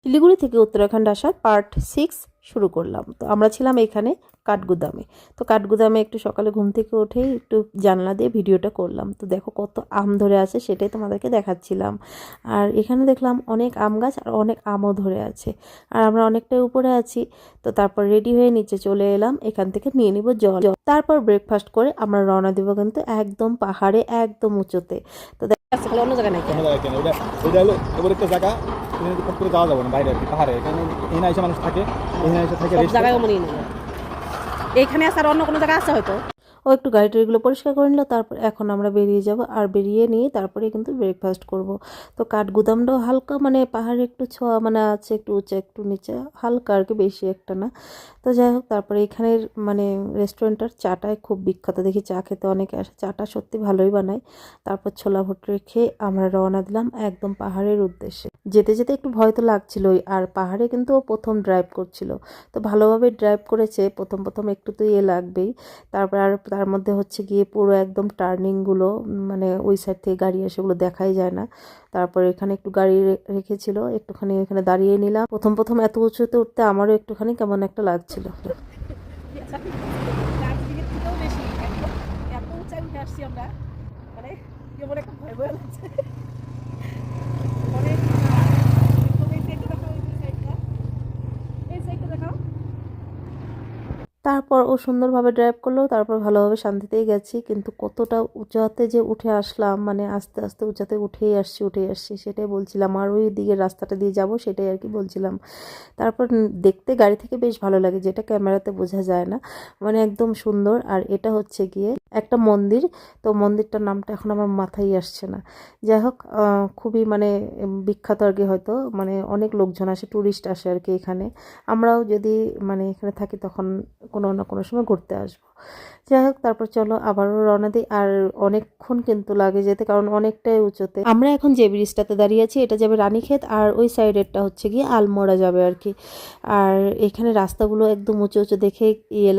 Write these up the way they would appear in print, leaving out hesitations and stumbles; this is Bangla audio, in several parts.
শিলিগুড়ি থেকে উত্তরাখণ্ড আসার পার্ট 6 শুরু করলাম। তো আমরা ছিলাম এখানে কাঠগুদামে। তো কাঠগুদামে একটু সকালে ঘুম থেকে উঠেই একটু জানলা দিয়ে ভিডিওটা করলাম। তো দেখো কত আম ধরে আছে, সেটাই তোমাদেরকে দেখাচ্ছিলাম। আর এখানে দেখলাম অনেক আম গাছ আর অনেক আমও ধরে আছে। আর আমরা অনেকটাই উপরে আছি। তো তারপর রেডি হয়ে নিচে চলে এলাম, এখান থেকে নিয়ে নিব জল। তারপর ব্রেকফাস্ট করে আমরা রওনা দিব কিন্তু একদম পাহাড়ে, একদম উঁচুতে। তো অন্য জায়গায় নাই, এটা হলো এবার একটা জায়গা, এখানে ফট করে যাওয়া যাবে না বাইরে আর কি, পাহাড়ে এখানে এখানে এসে মানুষ থাকে, এখানে এসে থাকে সব জায়গায় মনে নেই এইখানে আছে, আর অন্য কোনো জায়গায় আছে হয়তো। ও একটু গাড়িটারিগুলো পরিষ্কার করে নিল। তারপর এখন আমরা বেরিয়ে যাব, আর বেরিয়ে নিয়ে তারপরে কিন্তু ব্রেকফাস্ট করব। তো কাঠগুদামটাও হালকা মানে পাহাড়ে একটু ছোঁয়া মানে আছে, একটু উঁচা একটু নিচে, হালকা আর কি, বেশি একটা না। তো যাই হোক, তারপরে এখানের মানে রেস্টুরেন্টটার চাটাই খুব বিখ্যাত, দেখি চা খেতে অনেকে আসে, চাটা সত্যি ভালোই বানায়। তারপর ছোলা ভুট্টা খেয়ে আমরা রওনা দিলাম একদম পাহাড়ের উদ্দেশ্যে। যেতে যেতে একটু ভয় তো লাগছিলই, আর পাহাড়ে কিন্তু ও প্রথম ড্রাইভ করছিল। তো ভালোভাবে ড্রাইভ করেছে, প্রথম প্রথম একটু তো লাগবেই। তারপর আর তার মধ্যে হচ্ছে গিয়ে পুরো একদম টার্নিংগুলো, মানে ওই সাইড থেকে গাড়ি আসে, ওগুলো দেখাই যায় না। তারপর এখানে একটু গাড়ি রেখেছিল, একটুখানি এখানে দাঁড়িয়ে নিলাম। প্রথম প্রথম এত উঁচুতে উঠতে আমারও একটুখানি কেমন একটা লাগছিল। তারপর ও সুন্দরভাবে ড্রাইভ করলো, তারপর ভালোভাবে শান্তিতেই গেছি। কিন্তু কতটা উঁচাতে যে উঠে আসলাম, মানে আস্তে আস্তে উঁচাতে উঠেই আসছি সেটাই বলছিলাম। আর ওই দিকের রাস্তাটা দিয়ে যাব সেটাই আর কি বলছিলাম। তারপর দেখতে গাড়ি থেকে বেশ ভালো লাগে, যেটা ক্যামেরাতে বোঝা যায় না, মানে একদম সুন্দর। আর এটা হচ্ছে গিয়ে একটা মন্দির। তো মন্দিরটার নামটা এখন আমার মাথায় আসছে না। যাই হোক, খুবই মানে বিখ্যাত আর কি, হয়তো মানে অনেক লোকজন আসে, ট্যুরিস্ট আসে আর কি এখানে। আমরাও যদি মানে এখানে থাকি তখন কোনো না কোনো সময় ঘুরতে আসবো। যাই হোক, তারপর চলো আবারও রওনা দিই। আর অনেকক্ষণ কিন্তু লাগে যেতে, কারণ অনেকটাই উঁচুতে। আমরা এখন যে ব্রিজটাতে দাঁড়িয়ে আছি এটা যাবে রানীক্ষেত, আর ওই সাইডেরটা হচ্ছে গিয়ে আলমোড়া যাবে আর কি। আর এখানে রাস্তাগুলো একদম উঁচু উঁচু দেখে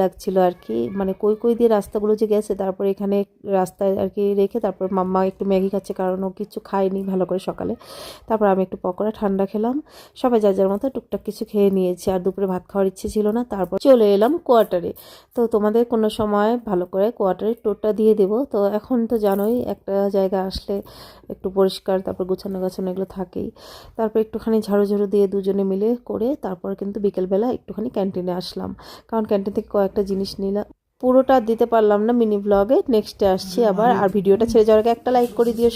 লাগছিল আর কি, মানে কই কই দিয়ে রাস্তাগুলো যে গেছে। তারপর এখানে রাস্তায় আর কি রেখে তারপর মাম্মা একটু ম্যাগি খাচ্ছে, কারণ ও কিছু খায়নি ভালো করে সকালে। তারপর আমি একটু পকোড়া ঠান্ডা খেলাম। সবাই যার যার মতো টুকটাক কিছু খেয়ে নিয়েছি, আর দুপুরে ভাত খাওয়ার ইচ্ছে ছিল না। তারপর চলে এলাম কোয়ার্টারে। তো তোমাদের কোনো সময় ভালো করে কোয়ার্টারের ট্যুরটা দিয়ে দেবো। তো এখন তো জানোই, একটা জায়গা আসলে একটু পরিষ্কার, তারপর গুছানো গাছানো এগুলো থাকেই। তারপর একটুখানি ঝাড়ু ঝাড়ু দিয়ে দুজনে মিলে করে তারপর কিন্তু বিকেলবেলা একটুখানি ক্যান্টিনে আসলাম, কারণ ক্যান্টিন থেকে কয়েকটা জিনিস নিলাম। পুরোটা দিতে পারলাম না মিনি ব্লগে, নেক্সটে আসছি আবার। আর ভিডিওটা ছেড়ে যাওয়ার আগে একটা লাইক করে দিও।